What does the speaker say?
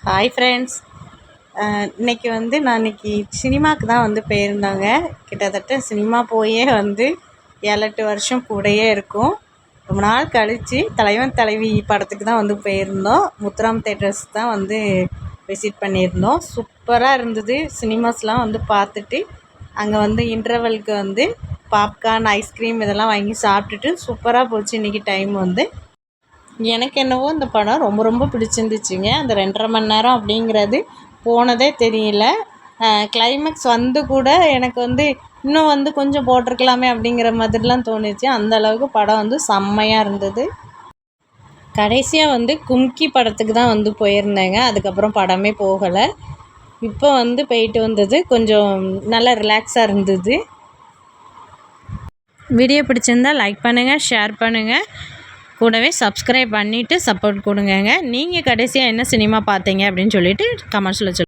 Hi friends. இன்றைக்கி நான் சினிமாவுக்கு தான் போயிருந்தோங்க. கிட்டத்தட்ட சினிமா போயே 7-8 வருஷம் கூடயே இருக்கும். ரொம்ப நாள் கழித்து தலைவன் தலைவி படத்துக்கு தான் போயிருந்தோம். முத்துராம் தேட்டர்ஸ் தான் விசிட் பண்ணியிருந்தோம். சூப்பராக இருந்தது. சினிமாஸ்லாம் பார்த்துட்டு அங்கே இன்டர்வலுக்கு பாப்கார்ன், ஐஸ்கிரீம் இதெல்லாம் வாங்கி சாப்பிட்டுட்டு சூப்பராக போச்சு இன்றைக்கி டைம். எனக்கு என்னவோ இந்த படம் ரொம்ப ரொம்ப பிடிச்சிருந்துச்சுங்க. அந்த 2.5 மணி நேரம் அப்படிங்கிறது போனதே தெரியல. கிளைமேக்ஸ் கூட எனக்கு இன்னும் கொஞ்சம் போட்டிருக்கலாமே அப்படிங்கிற மாதிரிலாம் தோணுச்சு. அந்த அளவுக்கு படம் செம்மையாக இருந்தது. கடைசியாக கும்கி படத்துக்கு தான் போயிருந்தேங்க. அதுக்கப்புறம் படமே போகலை. இப்போ போயிட்டு வந்தது கொஞ்சம் நல்லா ரிலாக்ஸாக இருந்தது. வீடியோ பிடிச்சிருந்தா லைக் பண்ணுங்கள், ஷேர் பண்ணுங்கள், கூடவே சப்ஸ்கிரைப் பண்ணிவிட்டு சப்போர்ட் கொடுங்கங்க. நீங்கள் கடைசியாக என்ன சினிமா பார்த்தீங்க அப்படின்னு சொல்லிட்டு கமெண்ட்ஸில்